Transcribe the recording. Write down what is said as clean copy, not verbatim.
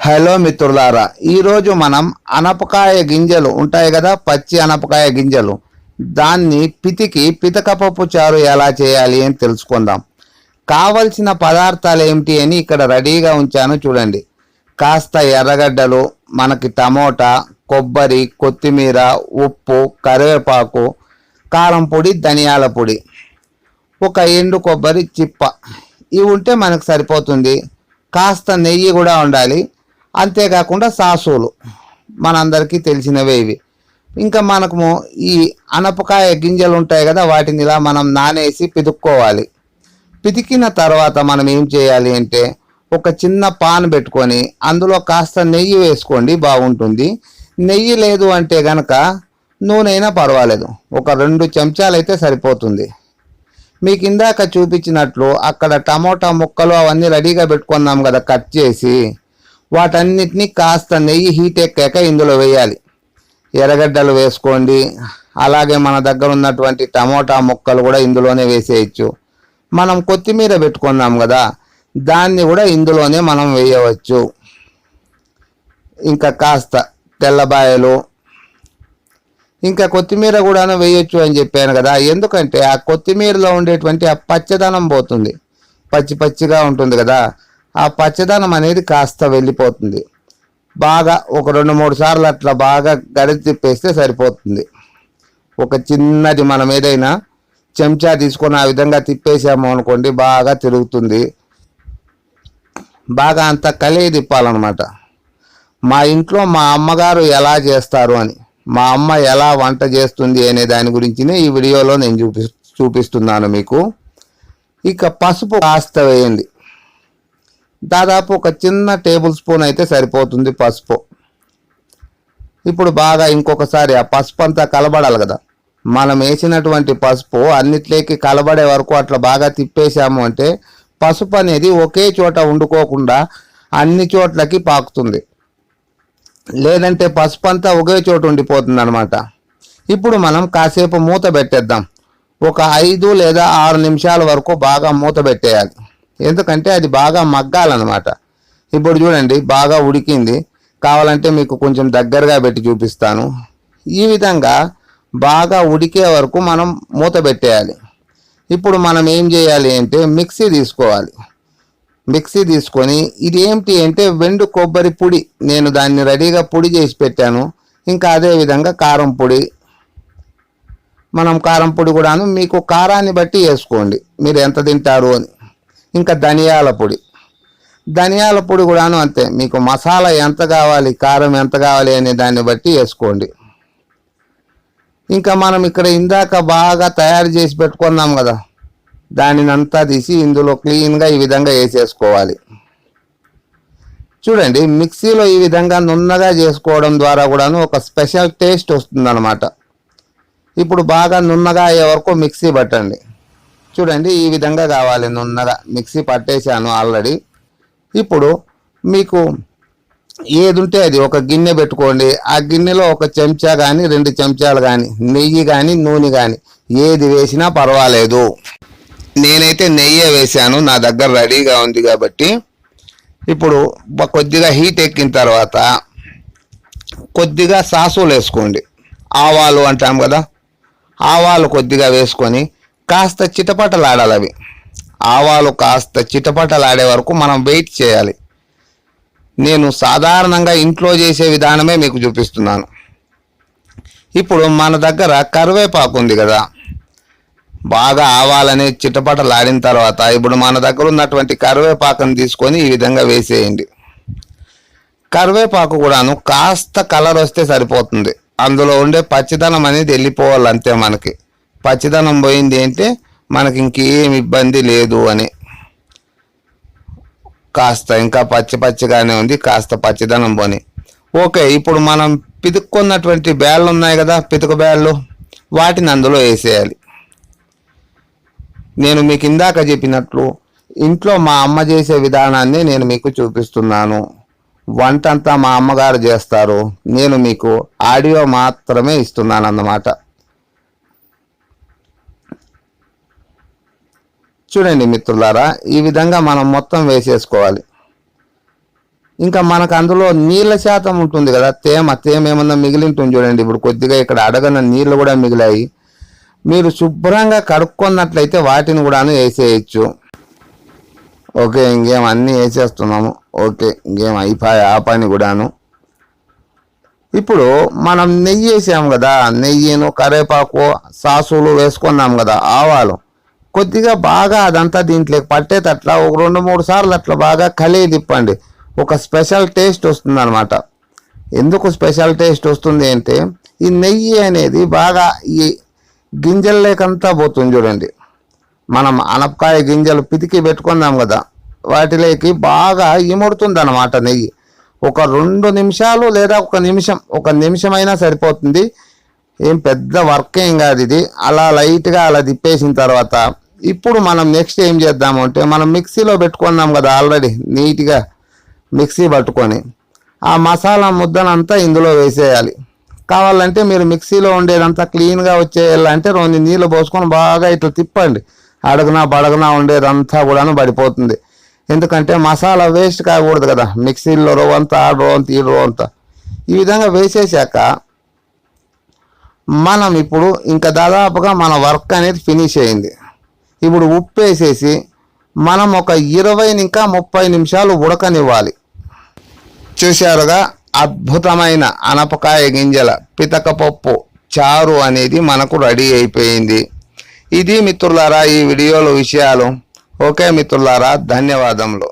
Hello మిత్రులారా, ఈరోజు మనం అనపకాయ గింజలు ఉంటాయి కదా, పచ్చి అనపకాయ గింజలు, దాన్ని పితికి పితకపప్పు చారు ఎలా చేయాలి అని తెలుసుకుందాం. కావలసిన పదార్థాలు ఏమిటి అని ఇక్కడ రెడీగా ఉంచాను చూడండి. కాస్త ఎర్రగడ్డలు, మనకి టమోటా, కొబ్బరి, కొత్తిమీర, ఉప్పు, కరివేపాకు, కారం పొడి, ధనియాల పొడి, ఒక ఎండు కొబ్బరి చిప్ప, ఇవి ఉంటే మనకు సరిపోతుంది. కాస్త నెయ్యి కూడా ఉండాలి. అంతేకాకుండా సాసులు మనందరికీ తెలిసినవే ఇవి. ఇంకా మనకు ఈ అనపకాయ గింజలు ఉంటాయి కదా, వాటిని ఇలా మనం నానేసి పితుక్కోవాలి. పితికిన తర్వాత మనం ఏం చేయాలి అంటే, ఒక చిన్న పాన్ పెట్టుకొని అందులో కాస్త నెయ్యి వేసుకోండి, బాగుంటుంది. నెయ్యి లేదు అంటే కనుక నూనె అయినా పర్వాలేదు, ఒక 2 చెంచాలు అయితే సరిపోతుంది. మీకు ఇందాక చూపించినట్లు అక్కడ టమోటా ముక్కలు అవన్నీ రెడీగా పెట్టుకున్నాం కదా కట్ చేసి, వాటన్నిటినీ కాస్త నెయ్యి హీట్ ఎక్కాక ఇందులో వేయాలి. ఎర్రగడ్డలు వేసుకోండి, అలాగే మన దగ్గర ఉన్నటువంటి టమోటా ముక్కలు కూడా ఇందులోనే వేసేయచ్చు. మనం కొత్తిమీర పెట్టుకున్నాం కదా, దాన్ని కూడా ఇందులోనే మనం వేయవచ్చు. ఇంకా కాస్త తెల్లబాయలు, ఇంకా కొత్తిమీర కూడాను వేయొచ్చు అని చెప్పాను కదా. ఎందుకంటే ఆ కొత్తిమీరలో ఉండేటువంటి ఆ పచ్చదనం పోతుంది, పచ్చి పచ్చిగా ఉంటుంది కదా, ఆ పచ్చదనం అనేది కాస్త వెళ్ళిపోతుంది. బాగా ఒక 2-3 సార్లు అట్లా బాగా గడి తిప్పేస్తే సరిపోతుంది. ఒక చిన్నది మనం ఏదైనా చెంచా తీసుకొని ఆ విధంగా తిప్పేసాము అనుకోండి, బాగా తిరుగుతుంది. బాగా అంతా కలిగి తిప్పాలన్నమాట. మా ఇంట్లో మా అమ్మగారు ఎలా చేస్తారు అని, మా అమ్మ ఎలా వంట చేస్తుంది అనే దాని గురించినే ఈ వీడియోలో నేను చూపిస్తున్నాను మీకు. ఇక పసుపు కాస్త వేయండి, దాదాపు ఒక చిన్న టేబుల్ స్పూన్ అయితే సరిపోతుంది పసుపు. ఇప్పుడు బాగా ఇంకొకసారి ఆ పసుపు అంతా కలబడాలి కదా, మనం వేసినటువంటి పసుపు అన్నిట్లోకి కలబడే వరకు అట్లా బాగా తిప్పేసాము అంటే పసుపు అనేది ఒకే చోట వండుకోకుండా అన్ని చోట్లకి పాకుతుంది. లేదంటే పసుపు అంతా ఒకే చోట ఉండిపోతుంది అనమాట. ఇప్పుడు మనం కాసేపు మూత పెట్టేద్దాం. ఒక 5 లేదా 6 నిమిషాల వరకు బాగా మూత పెట్టేయాలి, ఎందుకంటే అది బాగా మగ్గాలన్నమాట. ఇప్పుడు చూడండి బాగా ఉడికింది. కావాలంటే మీకు కొంచెం దగ్గరగా పెట్టి చూపిస్తాను. ఈ విధంగా బాగా ఉడికే వరకు మనం మూత పెట్టేయాలి. ఇప్పుడు మనం ఏం చేయాలి అంటే మిక్సీ తీసుకోవాలి. మిక్సీ తీసుకొని, ఇది ఏమిటి అంటే వెండు కొబ్బరి పొడి, నేను దాన్ని రెడీగా పొడి చేసి పెట్టాను. ఇంకా అదే విధంగా కారం పొడి, మనం కారం పొడి కూడాను మీకు కారాన్ని బట్టి వేసుకోండి, మీరు ఎంత తింటారు అని. ఇంకా ధనియాల పొడి, ధనియాల పొడి కూడాను అంతే, మీకు మసాలా ఎంత కావాలి, కారం ఎంత కావాలి అనే దాన్ని బట్టి వేసుకోండి. ఇంకా మనం ఇక్కడ ఇందాక బాగా తయారు చేసి పెట్టుకున్నాం కదా, దానిని అంతా తీసి ఇందులో క్లీన్గా ఈ విధంగా వేసేసుకోవాలి. చూడండి మిక్సీలో ఈ విధంగా నున్నగా చేసుకోవడం ద్వారా కూడాను ఒక స్పెషల్ టేస్ట్ వస్తుందన్నమాట. ఇప్పుడు బాగా నున్నగా అయ్యే వరకు మిక్సీ పట్టండి. చూడండి ఈ విధంగా కావాలి, నున్నగా మిక్సీ పట్టేశాను ఆల్రెడీ. ఇప్పుడు మీకు ఏది ఉంటే అది ఒక గిన్నె పెట్టుకోండి. ఆ గిన్నెలో ఒక చెంచా కానీ 2 చెంచాలు కానీ నెయ్యి కానీ నూనె కానీ ఏది వేసినా పర్వాలేదు. నేనైతే నెయ్యి వేసాను, నా దగ్గర రెడీగా ఉంది కాబట్టి. ఇప్పుడు కొద్దిగా హీట్ ఎక్కిన తర్వాత కొద్దిగా సాసులు వేసుకోండి. ఆవాలు అంటాం కదా, ఆవాలు కొద్దిగా వేసుకొని కాస్త చిటపటలాడాలి అవి. ఆవాలు కాస్త చిటపటలాడే వరకు మనం వెయిట్ చేయాలి. నేను సాధారణంగా ఇంట్లో చేసే విధానమే మీకు చూపిస్తున్నాను. ఇప్పుడు మన దగ్గర కరివేపాకు ఉంది కదా, బాగా ఆవాలని చిటపటలాడిన తర్వాత ఇప్పుడు మన దగ్గర ఉన్నటువంటి కరివేపాకుని తీసుకొని ఈ విధంగా వేసేయండి. కరివేపాకు కూడాను కాస్త కలర్ వస్తే సరిపోతుంది, అందులో ఉండే పచ్చిదనం అనేది వెళ్ళిపోవాలి అంతే. మనకి పచ్చిదనం పోయింది అంటే మనకి ఇంకేం ఇబ్బంది లేదు అని. కాస్త ఇంకా పచ్చిగానే ఉంది, కాస్త పచ్చిదనం పోని. ఓకే, ఇప్పుడు మనం పితుక్కున్నటువంటి బ్యాళ్ళు ఉన్నాయి కదా, పితుకు బ్యాళ్ళు, వాటిని అందులో వేసేయాలి. నేను మీకు ఇందాక చెప్పినట్లు ఇంట్లో మా అమ్మ చేసే విధానాన్ని నేను మీకు చూపిస్తున్నాను. వంట అంతా మా అమ్మగారు చేస్తారు, నేను మీకు ఆడియో మాత్రమే ఇస్తున్నాను అన్నమాట. చూడండి మిత్రులారా, ఈ విధంగా మనం మొత్తం వేసేసుకోవాలి. ఇంకా మనకు అందులో నీళ్ళ శాతం ఉంటుంది కదా, తేమ ఏమన్నా మిగిలి ఉంటుంది చూడండి. ఇప్పుడు కొద్దిగా ఇక్కడ అడగన నీళ్ళు కూడా మిగిలాయి. మీరు శుభ్రంగా కడుక్కున్నట్లయితే వాటిని కూడాను వేసేయచ్చు. ఓకే, ఇంకేం అన్నీ వేసేస్తున్నాము. ఓకే, ఇంకేం అయిపోయి ఆ పని కూడాను. ఇప్పుడు మనం నెయ్యి వేసాము కదా, నెయ్యిను కరేపాకు సాసులు వేసుకున్నాం కదా, ఆవాలు కొద్దిగా బాగా అదంతా దీంట్లోకి పట్టేటట్లా ఒక 2-3 సార్లు అట్లా బాగా కలిగి తిప్పండి. ఒక స్పెషల్ టేస్ట్ వస్తుంది అనమాట. ఎందుకు స్పెషల్ టేస్ట్ వస్తుంది అంటే, ఈ నెయ్యి అనేది బాగా ఈ గింజల్లోకంతా పోతుంది చూడండి. మనం అనపకాయ గింజలు పితికి పెట్టుకున్నాం కదా, వాటిలోకి బాగా ఇముడుతుంది అన్నమాట నెయ్యి. ఒక 2 నిమిషాలు లేదా ఒక నిమిషమైనా సరిపోతుంది. ఏం పెద్ద వర్క్ ఏం కాదు ఇది. అలా లైట్గా అలా తిప్పేసిన తర్వాత ఇప్పుడు మనం నెక్స్ట్ ఏం చేద్దాము అంటే, మనం మిక్సీలో పెట్టుకున్నాం కదా ఆల్రెడీ, నీట్గా మిక్సీ పట్టుకొని ఆ మసాలా ముద్దనంతా ఇందులో వేసేయాలి. కావాలంటే మీరు మిక్సీలో ఉండేదంతా క్లీన్గా వచ్చేయాలంటే 2 నీళ్ళు పోసుకొని బాగా ఇట్లా తిప్పండి. బడగనా ఉండేదంతా కూడాను పడిపోతుంది. ఎందుకంటే మసాలా వేస్ట్ కాకూడదు కదా, మిక్సీలో రోవంతా రోవంతా ఈ విధంగా వేసేసాక మనం ఇప్పుడు ఇంకా దాదాపుగా మన వర్క్ అనేది ఫినిష్ అయింది. ఇప్పుడు ఉప్పు వేసేసి మనం ఒక 20-30 నిమిషాలు ఉడకనివ్వాలి. చూశారుగా, అద్భుతమైన అనపకాయ గింజల పితకపప్పు చారు అనేది మనకు రెడీ అయిపోయింది. ఇది మిత్రులారా ఈ వీడియోలో విషయాలు. ఓకే మిత్రులారా, ధన్యవాదములు.